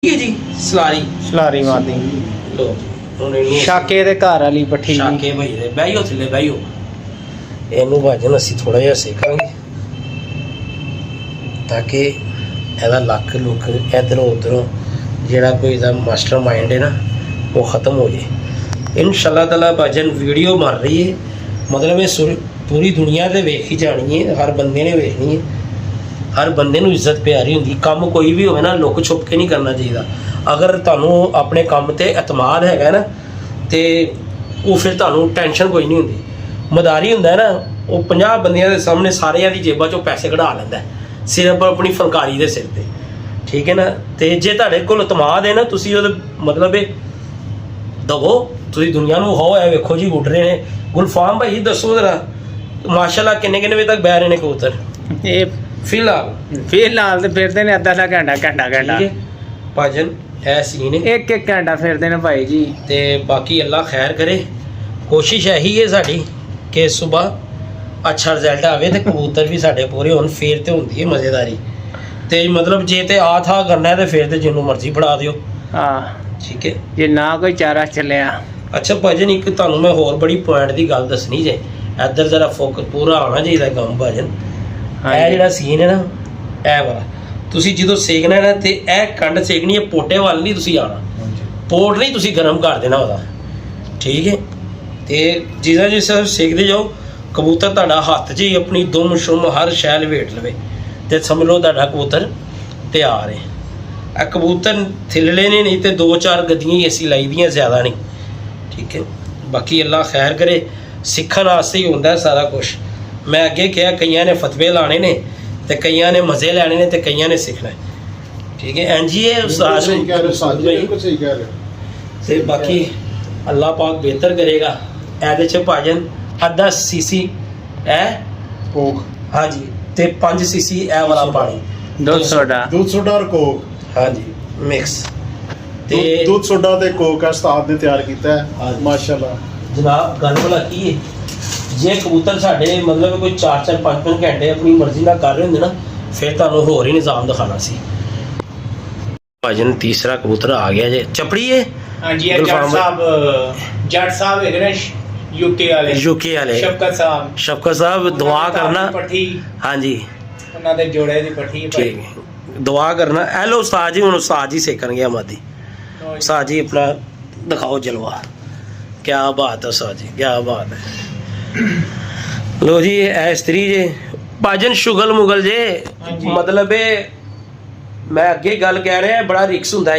ਜੀ ਸਲਾਰੀ ਸਲਾਰੀ ਮਾਰਦੀ ਲੋ ਹੁਣ ਇਹਨੂੰ ਸ਼ਾਕੇ ਦੇ ਘਰ ਵਾਲੀ ਪੱਠੀ ਸ਼ਾਕੇ ਭਾਈ ਦੇ ਬਹਿਓ ਥੱਲੇ ਬਹਿਓ ਇਹਨੂੰ ਭਾਜਨ ਅਸੀਂ ਥੋੜਾ ਜਿਹਾ ਸੇਕਾਂਗੇ ਤਾਂ ਕਿ ਇਹਦਾ ਲੱਕ ਲੁੱਕ ਇਧਰੋਂ ਉਧਰੋਂ ਜਿਹੜਾ ਕੋਈ ਇਹਦਾ ਮਾਸਟਰ ਮਾਈਂਡ ਹੈ ਨਾ ਉਹ ਖਤਮ ਹੋ ਜੇ ਇਨਸ਼ਾਅੱਲਾ ਤਾਲਾ ਭਾਜਨ ਵੀਡੀਓ ਬਣ ਰਹੀ ਹੈ मतलब ये पूरी दुनिया ते वेख ही जानी है हर बंदे ने वेखनी है हर बंदे नूं इज्जत प्यारी होंदी काम कोई भी होवे ना लुक छुप के नहीं करना चाहिए अगर तुहानूं अपने काम ते एतमाद हैगा ना ते वो फिर तुहानूं टेंशन कोई नहीं होंदी मदारी हुंदा है ना वो 50 बंदियां दे सामने सारियां दी जेबां चों पैसे कढा लैंदा है सिर्फ अपनी फनकारी दे सिर ते ठीक है ना ते जे तुहाडे कोल एतमाद है ना तुसीं ओहदे मतलब दवो तुसीं दुनिया नूं हो ऐ वेखो जी उड़ रहे ने गुलफाम भाई दसो जरा माशाल्लाह किन्ने बजे तक बह रहे ने कबूतर ये फिलहाल ते फिरदे ने अद्धा घंटा भाजन ऐ सीन है एक घंटा फिरदे ने भाई जी ते बाकी अल्लाह खैर करे कोशिश यही है साडी कि सुबह अच्छा रिजल्ट आवे ते कबूतर भी साडे पूरे होण फिर ते हुंदी है मजेदारी ते मतलब जे ते आ था करना है ते फिर ते जिन्नू मर्जी फड़ा दियो हां ठीक है जे ना कोई चारा चलिया अच्छा भाजन एक तुहानू मैं होर बड़ी पॉइंट की गल दसनी जे इधर जरा फोकस पूरा आना चाहिए काम भाजन ਇਹ ਜਿਹੜਾ ਸੀਨ ਹੈ ਨਾ ਇਹ ਵਾਲਾ ਤੁਸੀਂ ਜਦੋਂ ਸੇਕਣਾ ਹੈ ਨਾ ਤੇ ਇਹ ਕੰਡ ਸੇਕਣੀ ਹੈ ਪੋਟੇ ਵੱਲ ਨਹੀਂ ਤੁਸੀਂ ਆਣਾ ਪੋਟ ਨਹੀਂ ਤੁਸੀਂ ਗਰਮ ਕਰ ਦੇਣਾ ਉਹਦਾ ਠੀਕ ਹੈ ਤੇ ਜਿਵੇਂ ਜਿਵੇਂ ਸੇਕਦੇ ਜਾਓ ਕਬੂਤਰ ਤੁਹਾਡਾ ਹੱਥ 'ਚ ਹੀ ਆਪਣੀ ਦੁਮ ਸ਼ੁਮ ਹਰ ਸ਼ੈ ਲਵੇਟ ਲਵੇ ਤੇ ਸਮਝ ਲਓ ਤੁਹਾਡਾ ਕਬੂਤਰ ਤਿਆਰ ਹੈ ਇਹ ਕਬੂਤਰ ਥਿਲਲੇ ਨੇ ਨਹੀਂ ਤੇ 2-4 ਗੱਡੀਆਂ ਹੀ ਅਸੀਂ ਲਾਈ ਦੀਆਂ ਜ਼ਿਆਦਾ ਨਹੀਂ ठीक है बाकी अल्लाह खैर करे सीखण वास्ते ही होंदा है सारा कुछ मैं अगे कहा कईयां ने फतवे लाने ने ते कईयां ने मज़े लैने ने ते कईयां ने सीखना है ठीक है एन जी है उस्ताद सही कह रहे हो ते बाकी अल्लाह पाक बेहतर करेगा एहदे च भाजन आधा सीसी है कोक हाँ जी ते 5 सीसी ए वाला पानी दूध सोडा और कोक हाँ जी मिक्स दूध सोडा ते कोक है उस्ताद ने तैयार किया है माशाल्लाह जनाब गल भला की है जे कबूतर साढ़े मतलब कोई 4-4 5-5 घंटे अपनी मर्जी नाल कर रहे होंदे ना फिर तुहानूं होर ही निज़ाम दिखाना सी भाजन तीसरा कबूतर आ गया जे चपड़ी है हां जी जट साहब है ना यूके वाले शफकत साहब दुआ करना हाँ जी उन्हां दे जोड़े दी पट्ठी है ठीक दुआ करना ए लो उस्ताद जी हुण उस्ताद जी सेकन गया मादी उस्ताद जी अपना दिखाओ जलवा क्या बात है उस्ताद जी क्या बात है लो जी ऐ स्त्री जे भाजन शुगल मुगल जे मतलब मैं अगे गल कह रहा बड़ा रिक्स हुंदा है